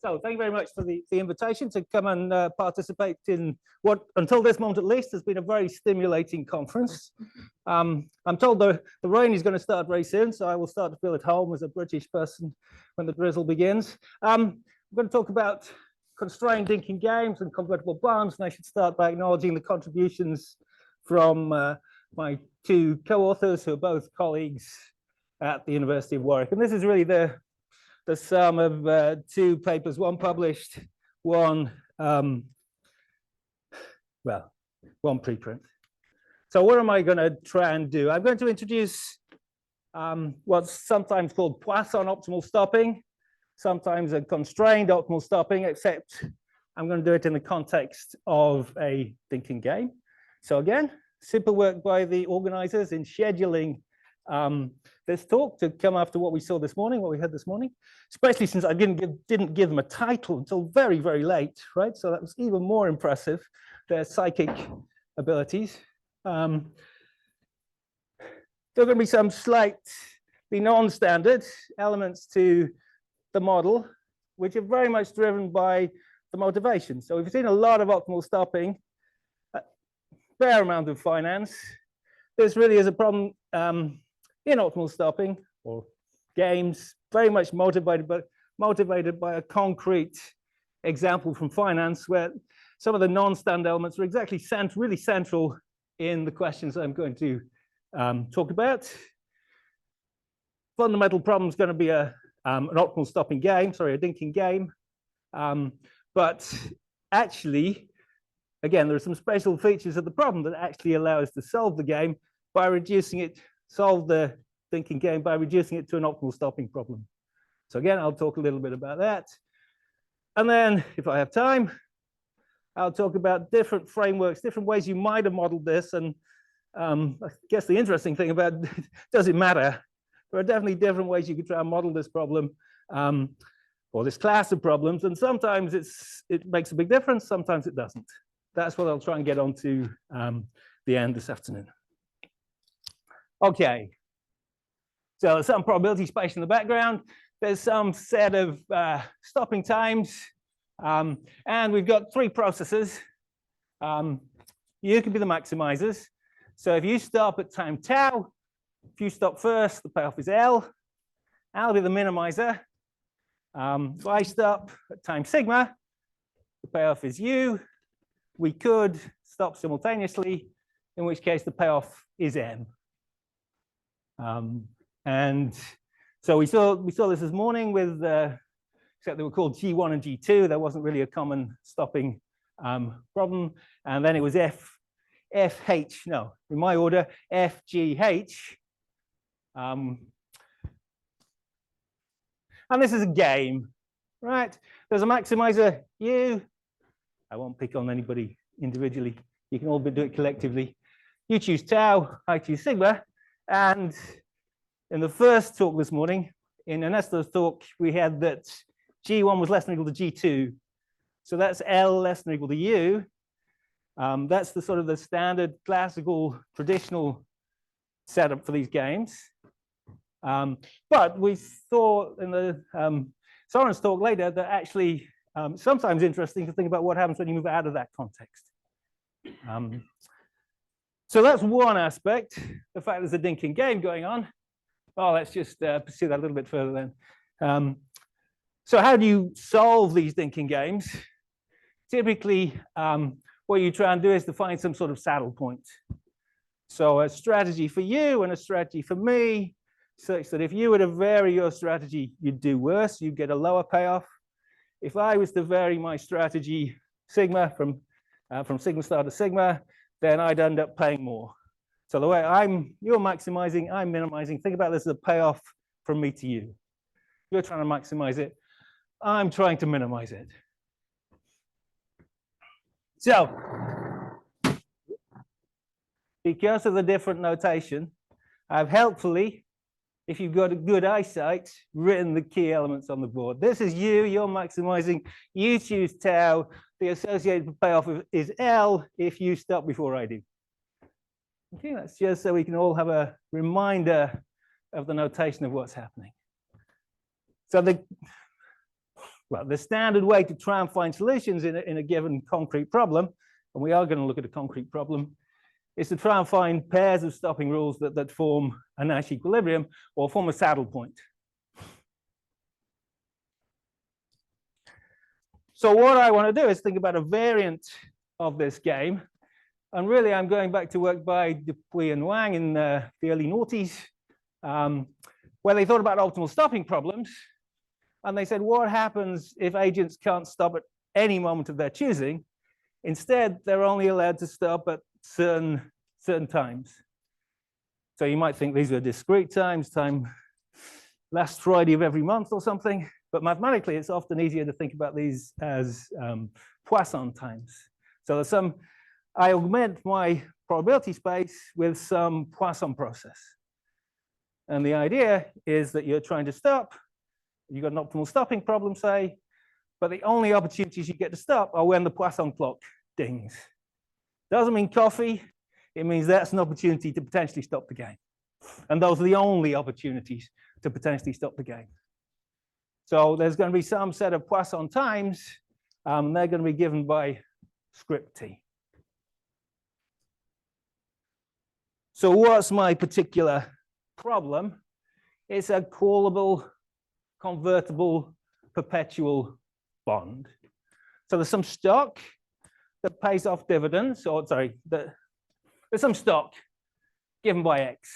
So thank you very much for the invitation to come and participate in what, until this moment at least, has been a very stimulating conference. I'm told the rain is going to start very soon, so I will start to feel at home as a British person when the drizzle begins. I'm going to talk about constrained Dynkin games and convertible bonds, and I should start by acknowledging the contributions from my two co-authors, who are both colleagues at the University of Warwick. And this is really the sum of two papers, one published, one preprint. So what am I going to try and do? I'm going to introduce what's sometimes called Poisson optimal stopping, sometimes a constrained optimal stopping, except I'm going to do it in the context of a Dynkin game. So again, simple work by the organizers in scheduling this talk to come after what we saw this morning, what we had this morning, especially since I didn't give them a title until very, very late, right? So that was even more impressive, their psychic abilities. There are going to be some slightly non-standard elements to the model, which are very much driven by the motivation. So we've seen a lot of optimal stopping, a fair amount of finance. This really is a problem in optimal stopping or games, very much motivated by a concrete example from finance, where some of the non-standard elements are exactly really central in the questions I'm going to talk about. Fundamental problem is going to be an optimal stopping game, sorry, a Dynkin game. But actually, again, there are some special features of the problem that actually allow us to solve the game by reducing it, solve the Dynkin game by reducing it to an optimal stopping problem. So again, I'll talk a little bit about that. And then, if I have time, I'll talk about different frameworks, different ways you might have modeled this. And I guess the interesting thing about, does it matter? There are definitely different ways you could try and model this problem, or this class of problems. And sometimes it makes a big difference, sometimes it doesn't. That's what I'll try and get on to the end this afternoon. Okay, so there's some probability space in the background. There's some set of stopping times. And we've got three processes. You can be the maximizers. So if you stop at time tau, if you stop first, the payoff is L. I'll be the minimizer. If I stop at time sigma, the payoff is U. We could stop simultaneously, in which case the payoff is M. And so we saw this morning with, except they were called G1 and G2. There wasn't really a common stopping problem. And then it was FH, no, in my order, FGH. And this is a game, right? There's a maximizer U. I won't pick on anybody individually. You can all do it collectively. You choose tau, I choose sigma. And in the first talk this morning, in Ernesto's talk, we had that G1 was less than or equal to G2. So that's L less than or equal to U. That's the sort of the standard classical traditional setup for these games. But we thought in the Soren's talk later that actually sometimes interesting to think about what happens when you move out of that context. So that's one aspect, the fact there's a Dynkin game going on. Well, let's just pursue that a little bit further then. So how do you solve these Dynkin games? Typically, what you try and do is to find some sort of saddle point. So a strategy for you and a strategy for me, such that if you were to vary your strategy, you'd do worse, you'd get a lower payoff. If I was to vary my strategy sigma from sigma star to sigma, then I'd end up paying more. So the way you're maximizing, I'm minimizing. Think about this as a payoff from me to you. You're trying to maximize it. I'm trying to minimize it. So, because of the different notation, I've helpfully, if you've got a good eyesight, written the key elements on the board. This is you, you're maximizing. You choose tau. The associated payoff is L if you stop before I do. Okay, that's just so we can all have a reminder of the notation of what's happening. So well, the standard way to try and find solutions in a given concrete problem, and we are going to look at a concrete problem, is to try and find pairs of stopping rules that form a Nash equilibrium or form a saddle point. So what I want to do is think about a variant of this game. And really, I'm going back to work by Dupuy and Wang in the early noughties, where they thought about optimal stopping problems. And they said, what happens if agents can't stop at any moment of their choosing? Instead, they're only allowed to stop at certain times. So you might think these are discrete times, time last Friday of every month or something. But mathematically, it's often easier to think about these as Poisson times. So there's I augment my probability space with some Poisson process. And the idea is that you're trying to stop. You've got an optimal stopping problem, say, but the only opportunities you get to stop are when the Poisson clock dings. Doesn't mean coffee. It means that's an opportunity to potentially stop the game. And those are the only opportunities to potentially stop the game. So there's going to be some set of Poisson times. They're going to be given by script T. So what's my particular problem? It's a callable, convertible, perpetual bond. So there's some stock that pays off dividends, or sorry, there's some stock given by X.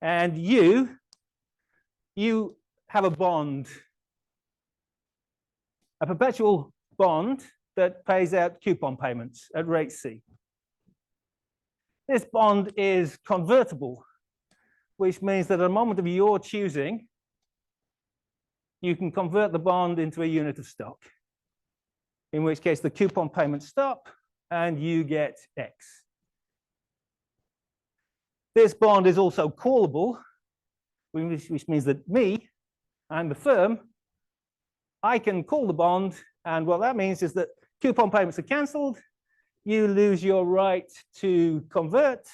And you have a bond, a perpetual bond that pays out coupon payments at rate C. This bond is convertible, which means that at a moment of your choosing, you can convert the bond into a unit of stock, in which case the coupon payments stop and you get X. This bond is also callable, which means that I'm the firm, I can call the bond, and what that means is that coupon payments are cancelled, you lose your right to convert,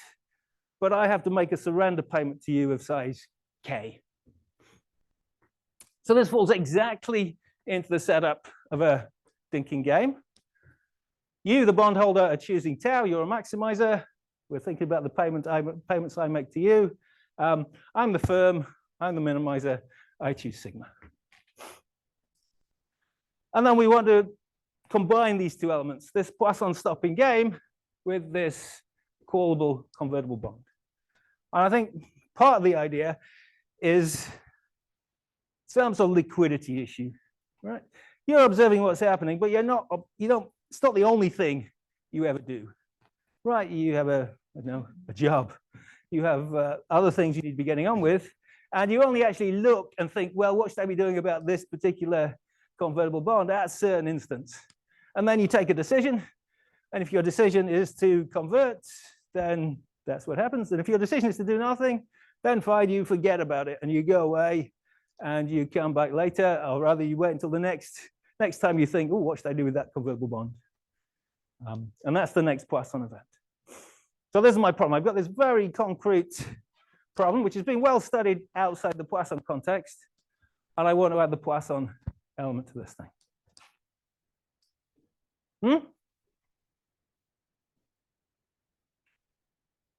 but I have to make a surrender payment to you of size K. So this falls exactly into the setup of a Dynkin game. You, the bondholder, are choosing tau, you're a maximizer. We're thinking about the payments I make to you. I'm the firm, I'm the minimizer, I choose sigma. And then we want to combine these two elements, this Poisson stopping game with this callable convertible bond. And I think part of the idea is some sort of liquidity issue, right? You're observing what's happening, but it's not the only thing you ever do, right? You have a job, you have other things you need to be getting on with, and you only actually look and think, well, what should I be doing about this particular convertible bond at a certain instance? And then you take a decision, and if your decision is to convert, then that's what happens. And if your decision is to do nothing, then fine, you forget about it, and you go away, and you come back later, or rather you wait until the next time you think, oh, what should I do with that convertible bond? And that's the next Poisson event. So this is my problem. I've got this very concrete problem, which has been well studied outside the Poisson context, and I want to add the Poisson element to this thing.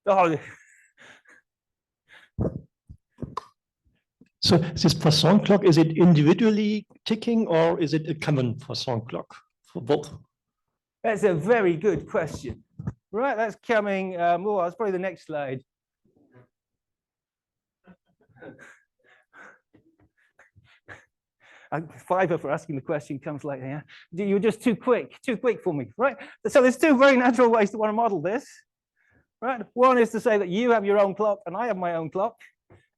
Oh. So this Poisson clock, is it individually ticking or is it a common Poisson clock for both? That's a very good question. Right, that's coming. Oh, that's probably the next slide. Fiver for asking the question comes later. Yeah? You're just too quick for me, right? So there's two very natural ways to want to model this, right? One is to say that you have your own clock and I have my own clock,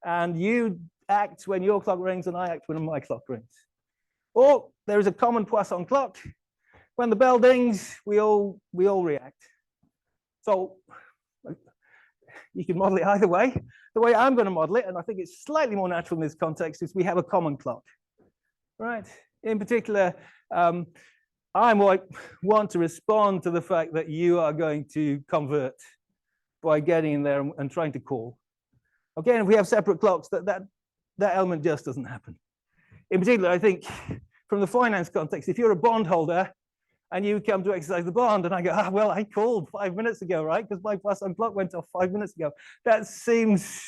and you act when your clock rings and I act when my clock rings. Or there is a common Poisson clock. When the bell dings, we all react. So you can model it either way. The way I'm going to model it, and I think it's slightly more natural in this context, is we have a common clock, right? In particular, I might want to respond to the fact that you are going to convert by getting in there and trying to call. Again, if we have separate clocks, that element just doesn't happen. In particular, I think from the finance context. If you're a bondholder and you come to exercise the bond, and I go, ah, well, I called 5 minutes ago, right? Because my plus on clock went off 5 minutes ago. That seems,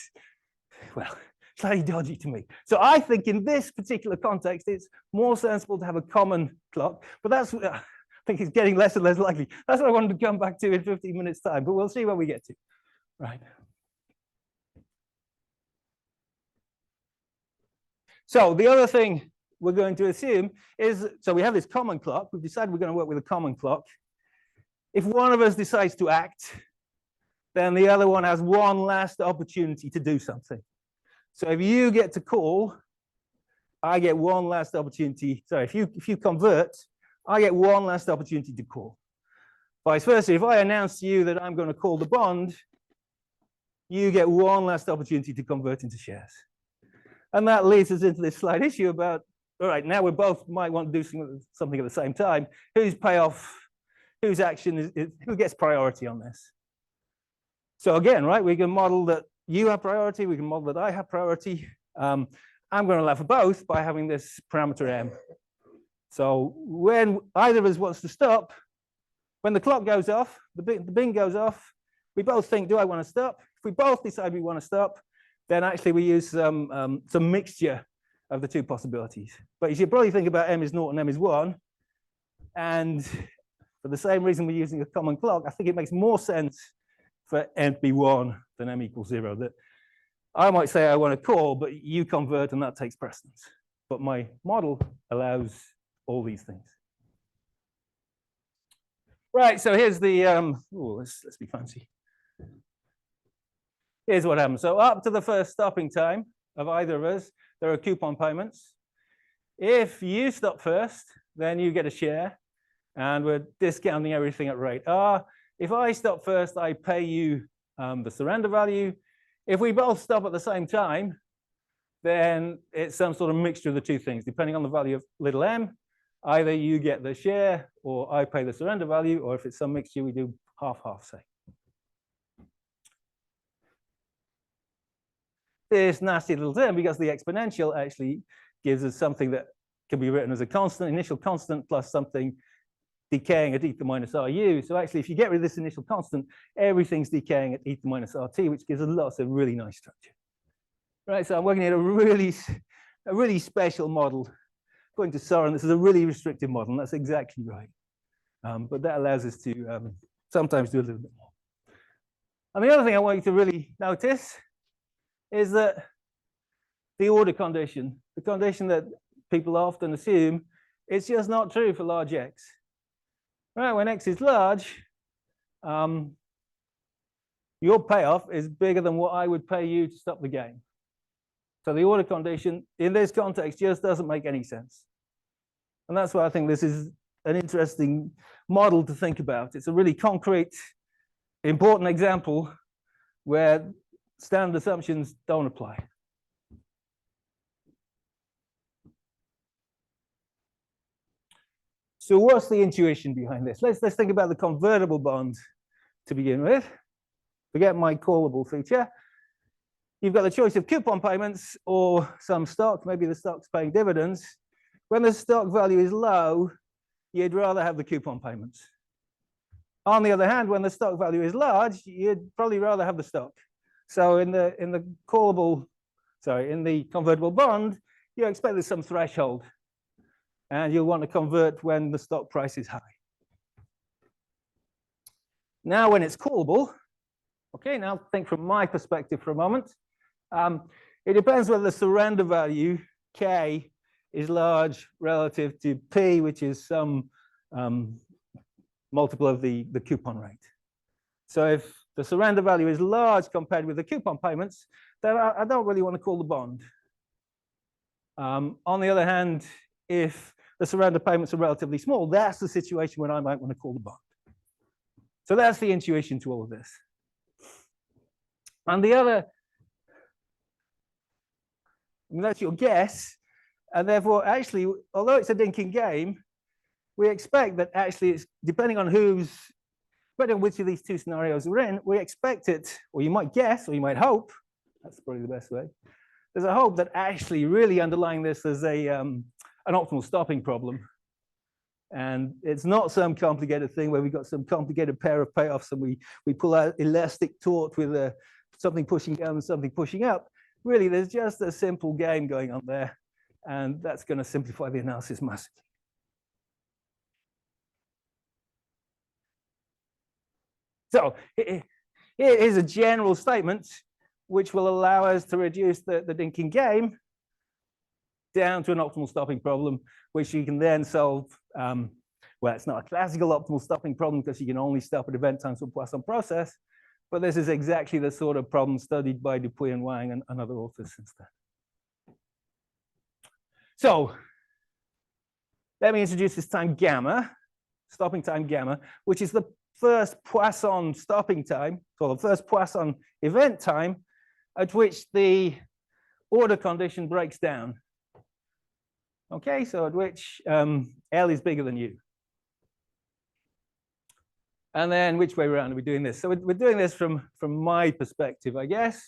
well, slightly dodgy to me. So I think in this particular context, it's more sensible to have a common clock. But that's, I think it's getting less and less likely. That's what I wanted to come back to in 15 minutes time, but we'll see where we get to, right? So the other thing we're going to assume is, so we have this common clock. We've decided we're going to work with a common clock. If one of us decides to act, then the other one has one last opportunity to do something. So if you get to call, I get one last opportunity. Sorry, if you convert, I get one last opportunity to call. Vice versa, if I announce to you that I'm going to call the bond, you get one last opportunity to convert into shares. And that leads us into this slight issue about, all right, now we both might want to do something at the same time. Whose payoff, whose action, who gets priority on this? So again, right, we can model that you have priority, we can model that I have priority. I'm going to allow for both by having this parameter m. So when either of us wants to stop, when the clock goes off, the bing goes off, we both think, do I want to stop? If we both decide we want to stop, then actually we use some mixture of the two possibilities. But you should probably think about m is 0 and m is 1. And for the same reason we're using a common clock, I think it makes more sense for m to be 1 than m equals 0. That I might say I want to call, but you convert and that takes precedence. But my model allows all these things. Right, so here's the, let's be fancy. Here's what happens. So up to the first stopping time of either of us, there are coupon payments. If you stop first, then you get a share, and we're discounting everything at rate R. If I stop first, I pay you the surrender value. If we both stop at the same time, then it's some sort of mixture of the two things, depending on the value of little m. Either you get the share, or I pay the surrender value, or if it's some mixture, we do half-half, say. This nasty little term, because the exponential actually gives us something that can be written as a constant, initial constant, plus something decaying at e to the minus ru. So actually, if you get rid of this initial constant, everything's decaying at e to the minus rt, which gives us lots of really nice structure. Right, so I'm working at a really special model. According to Soren, this is a really restrictive model, and that's exactly right. But that allows us to sometimes do a little bit more. And the other thing I want you to really notice is that the order condition, the condition that people often assume, it's just not true for large x. Right, when x is large, your payoff is bigger than what I would pay you to stop the game. So the order condition in this context just doesn't make any sense. And that's why I think this is an interesting model to think about. It's a really concrete, important example where standard assumptions don't apply. So what's the intuition behind this? Let's think about the convertible bond to begin with. Forget my callable feature. You've got the choice of coupon payments or some stock. Maybe the stock's paying dividends. When the stock value is low, you'd rather have the coupon payments. On the other hand, when the stock value is large, you'd probably rather have the stock. So in the convertible bond, you expect there's some threshold, and you'll want to convert when the stock price is high. Now, when it's callable, okay, now think from my perspective for a moment. It depends whether the surrender value, K, is large relative to P, which is some multiple of the coupon rate. So if the surrender value is large compared with the coupon payments, then I don't really want to call the bond. On the other hand, if the surrender payments are relatively small, that's the situation when I might want to call the bond. So that's the intuition to all of this. And the other, that's your guess. And therefore, actually, although it's a Dynkin game, we expect that actually it's depending on which of these two scenarios we're in, we expect it, or you might guess, or you might hope, that's probably the best way. There's a hope that actually really underlying this is a an optimal stopping problem. And it's not some complicated thing where we've got some complicated pair of payoffs and we pull out elastic taut with something pushing down and something pushing up. Really, there's just a simple game going on there. And that's going to simplify the analysis massively. So here's a general statement which will allow us to reduce the Dynkin game down to an optimal stopping problem, which you can then solve. Well, it's not a classical optimal stopping problem because you can only stop at event times for Poisson process, but this is exactly the sort of problem studied by Dupuy and Wang and other authors since then. So let me introduce this time gamma, stopping time gamma, which is the first Poisson stopping time, so the first Poisson event time at which the order condition breaks down. Okay, so at which L is bigger than U. And then which way around are we doing this? So we're doing this from my perspective, I guess.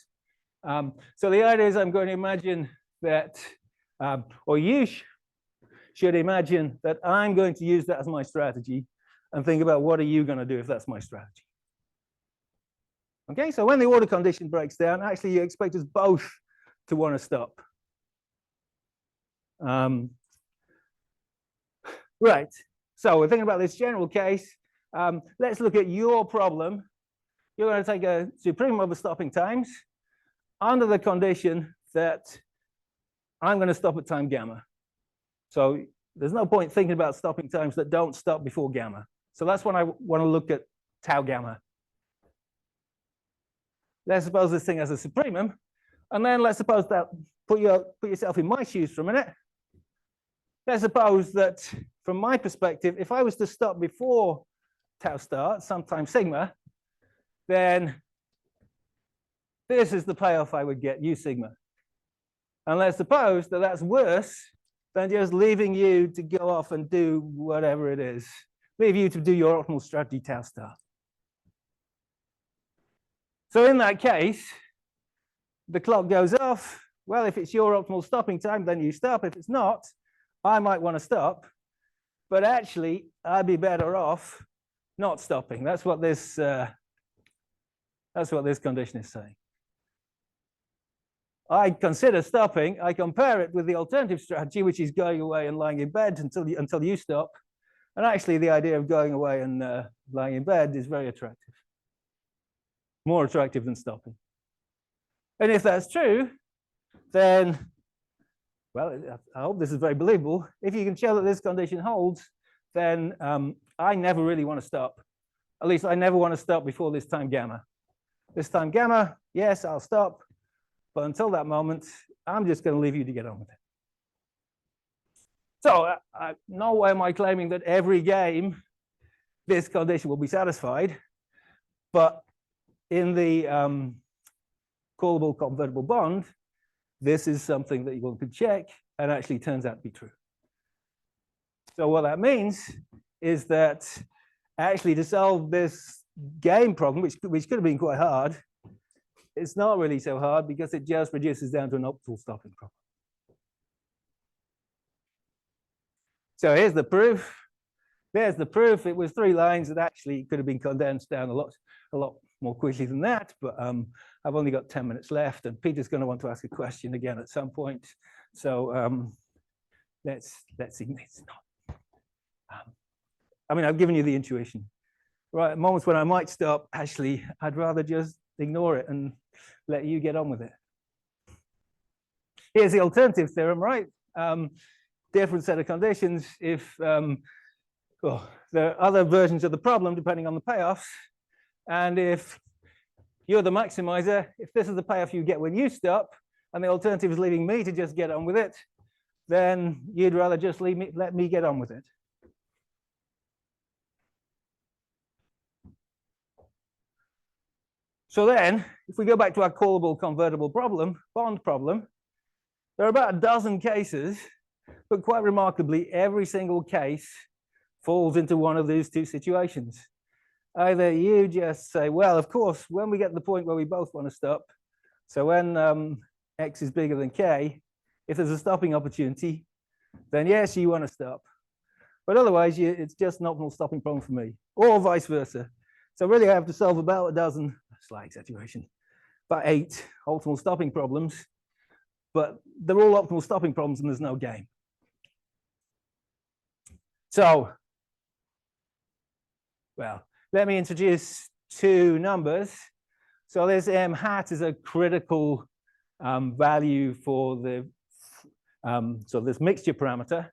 So the idea is I'm going to imagine that, or you should imagine that I'm going to use that as my strategy and think about what are you going to do if that's my strategy. Okay, so when the order condition breaks down, actually you expect us both to want to stop. Right, so we're thinking about this general case. Let's look at your problem. You're going to take a supremum over stopping times under the condition that I'm going to stop at time gamma. So there's no point thinking about stopping times that don't stop before gamma. So that's when I want to look at tau gamma. Let's suppose this thing has a supremum, and then let's suppose that put yourself in my shoes for a minute. Let's suppose that from my perspective, if I was to stop before tau starts, sometime sigma, then this is the payoff I would get, U sigma. And let's suppose that that's worse than just leaving you to go off and do whatever it is. Leave you to do your optimal strategy tau star. So in that case, the clock goes off. Well, if it's your optimal stopping time, then you stop. If it's not, I might want to stop. But actually, I'd be better off not stopping. That's what this condition is saying. I consider stopping. I compare it with the alternative strategy, which is going away and lying in bed until you stop. And actually, the idea of going away and lying in bed is very attractive, more attractive than stopping. And if that's true, then, well, I hope this is very believable. If you can show that this condition holds, then I never really want to stop. At least I never want to stop before this time gamma. This time gamma, yes, I'll stop. But until that moment, I'm just going to leave you to get on with it. So no way am I claiming that every game this condition will be satisfied. But in the callable convertible bond, this is something that you could check and actually turns out to be true. So what that means is that actually to solve this game problem, which could have been quite hard, it's not really so hard because it just reduces down to an optimal stopping problem. So here's the proof. There's the proof. It was 3 lines that actually could have been condensed down a lot more quickly than that, but I've only got 10 minutes left, and Peter's going to want to ask a question again at some point. So let's see. It's not. I mean, I've given you the intuition. Right, at moments when I might stop, actually, I'd rather just ignore it and let you get on with it. Here's the alternative theorem, right? Different set of conditions. If well, there are other versions of the problem depending on the payoffs, and if you're the maximizer, if this is the payoff you get when you stop, and the alternative is leaving me to just get on with it, then you'd rather just let me get on with it. So then, if we go back to our callable convertible problem, bond problem, there are about a dozen cases, but quite remarkably, every single case falls into one of these two situations. Either you just say, well, of course, when we get to the point where we both want to stop, so when x is bigger than k, if there's a stopping opportunity, then yes, you want to stop. But otherwise, it's just an optimal stopping problem for me, or vice versa. So really, I have to solve about a dozen, slight exaggeration, about 8 optimal stopping problems. But they're all optimal stopping problems, and there's no game. So, well, let me introduce 2 numbers. So this m hat is a critical value for the so this mixture parameter.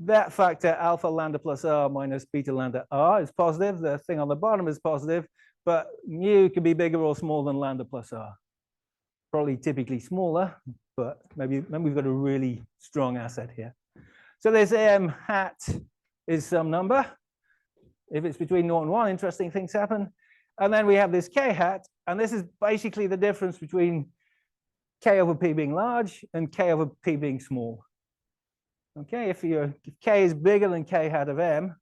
That factor alpha lambda plus r minus beta lambda r is positive. The thing on the bottom is positive, but mu can be bigger or smaller than lambda plus r. Probably typically smaller, but maybe we've got a really strong asset here. So this m hat is some number. If it's between 0 and 1, interesting things happen. And then we have this k hat, and this is basically the difference between k over p being large and k over p being small. Okay, if k is bigger than k hat of m,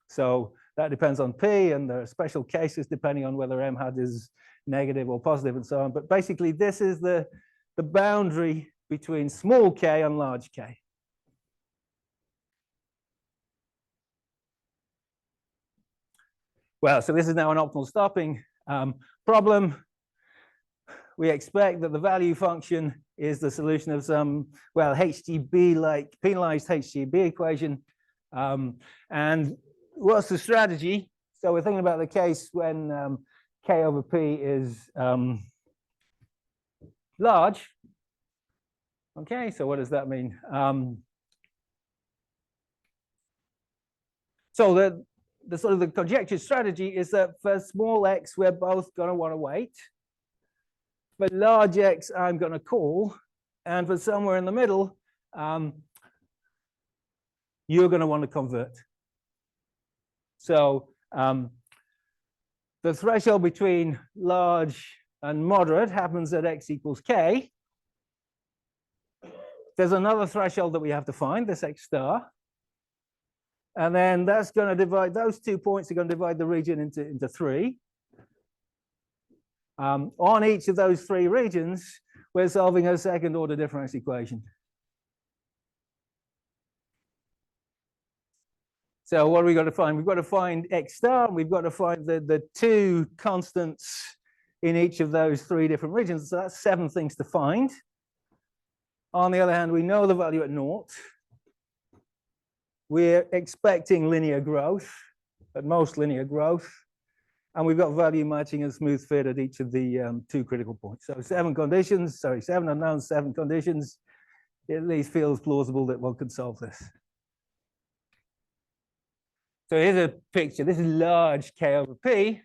so that depends on p, and there are special cases depending on whether m hat is negative or positive and so on. But basically, this is the boundary between small k and large k. Well, so this is now an optimal stopping problem. We expect that the value function is the solution of some, well, HGB-like penalized HGB equation. And what's the strategy? So we're thinking about the case when k over p is large. Okay, so what does that mean? So the sort of the conjecture strategy is that for small x, we're both going to want to wait. For large x, I'm going to call. And for somewhere in the middle, you're going to want to convert. So the threshold between large and moderate happens at x equals k. There's another threshold that we have to find, this x star. And then that's going to divide, those 2 points are going to divide the region into 3. On each of those 3 regions, we're solving a second order difference equation. So what are we got to find? We've got to find x star, and we've got to find the 2 constants in each of those 3 different regions. So that's 7 things to find. On the other hand, we know the value at 0. We're expecting linear growth, at most linear growth. And we've got value matching and smooth fit at each of the 2 critical points. So 7 conditions, 7 unknowns, 7 conditions. It at least feels plausible that one can solve this. So here's a picture. This is large k over p.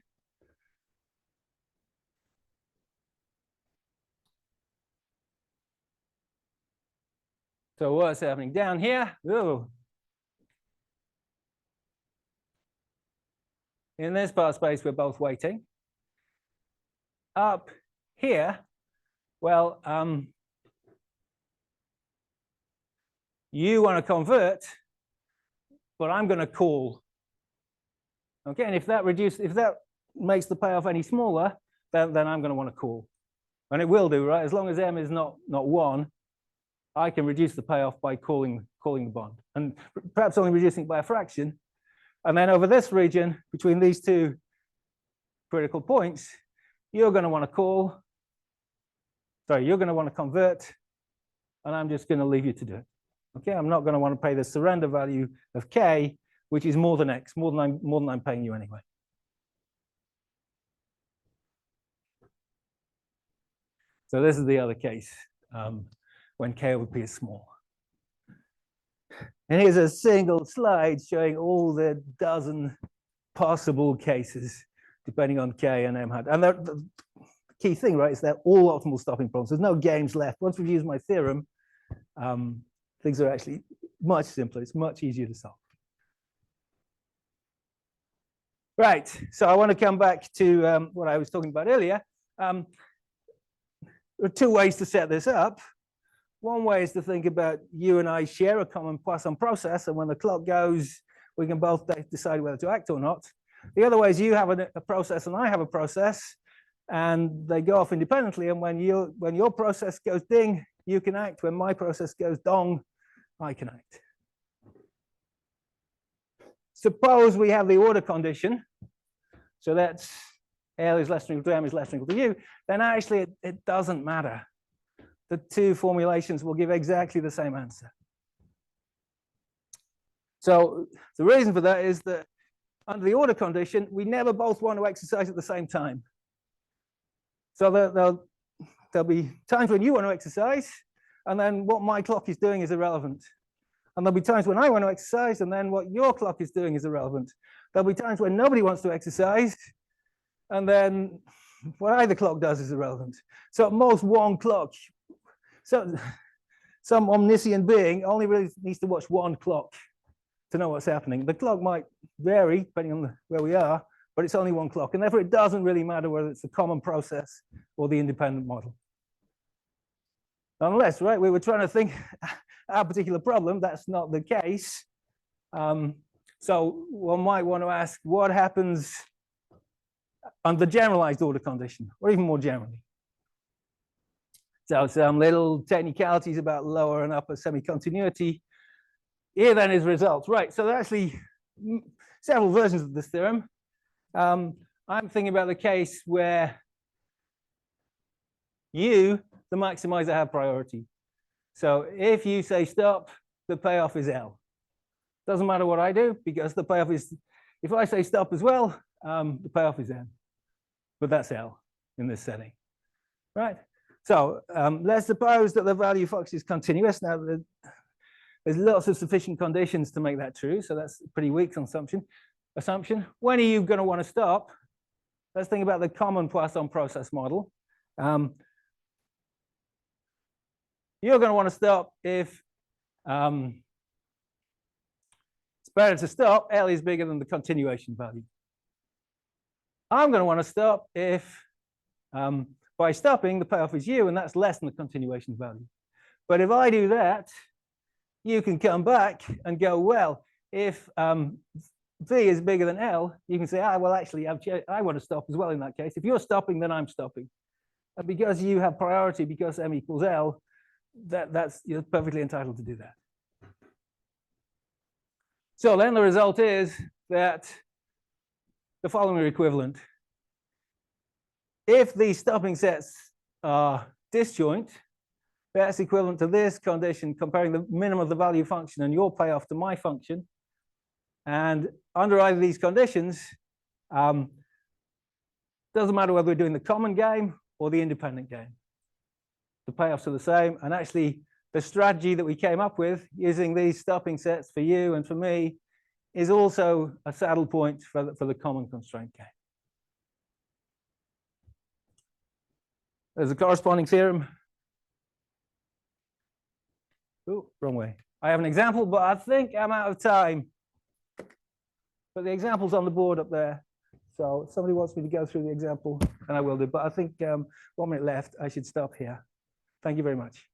So what's happening down here? Ooh. In this part of space, we're both waiting. Up here, well, you want to convert, but I'm going to call. Okay, and if that makes the payoff any smaller, then I'm going to want to call. And it will do, right? As long as m is not 1, I can reduce the payoff by calling the bond. And perhaps only reducing it by a fraction. And then over this region, between these 2 critical points, you're going to want to call. Sorry, you're going to want to convert. And I'm just going to leave you to do it. Okay, I'm not going to want to pay the surrender value of k, which is more than x, more than I'm paying you anyway. So this is the other case when k over p is small. And here's a single slide showing all the dozen possible cases depending on k and m hat. And the key thing, right, is they're all optimal stopping problems. There's no games left. Once we've used my theorem, things are actually much simpler. It's much easier to solve. Right, so I want to come back to what I was talking about earlier. There are 2 ways to set this up. One way is to think about you and I share a common Poisson process, and when the clock goes, we can both decide whether to act or not. The other way is you have a process and I have a process, and they go off independently. And when your process goes ding you can act. When my process goes dong, I can act. Suppose we have the order condition. So that's L is less than or equal to M is less than or equal to U. Then actually it doesn't matter. The two formulations will give exactly the same answer. So the reason for that is that under the order condition, we never both want to exercise at the same time. So there'll be times when you want to exercise, and then what my clock is doing is irrelevant. And there'll be times when I want to exercise, and then what your clock is doing is irrelevant. There'll be times when nobody wants to exercise, and then what either clock does is irrelevant. So at most, one clock. So some omniscient being only really needs to watch one clock to know what's happening. The clock might vary depending on where we are, but it's only one clock. And therefore, it doesn't really matter whether it's the common process or the independent model. Unless, right, we were trying to think our particular problem, that's not the case. So one might want to ask what happens under generalized order condition, or even more generally. So some little technicalities about lower and upper semi-continuity. Here then is results. Right, so there are actually several versions of this theorem. I'm thinking about the case where you, the maximizer, have priority. So if you say stop, the payoff is L. Doesn't matter what I do, because the payoff is, if I say stop as well, the payoff is M. But that's L in this setting, right? So let's suppose that the value function is continuous. Now, there's lots of sufficient conditions to make that true, so that's a pretty weak assumption. When are you going to want to stop? Let's think about the common Poisson process model. You're going to want to stop if it's better to stop, L is bigger than the continuation value. I'm going to want to stop if by stopping, the payoff is U, and that's less than the continuation value. But if I do that, you can come back and go, well, if V is bigger than L, you can say, well, actually, I want to stop as well in that case. If you're stopping, then I'm stopping. And because you have priority, because M equals L, you're perfectly entitled to do that. So then the result is that the following are equivalent. If these stopping sets are disjoint, that's equivalent to this condition comparing the minimum of the value function and your payoff to my function. And under either of these conditions, doesn't matter whether we're doing the common game or the independent game. The payoffs are the same. And actually, the strategy that we came up with using these stopping sets for you and for me is also a saddle point for the common constraint game. There's a corresponding theorem. Oh, wrong way. I have an example, but I think I'm out of time. But the example's on the board up there. So if somebody wants me to go through the example, and I will do. But I think 1 minute left, I should stop here. Thank you very much.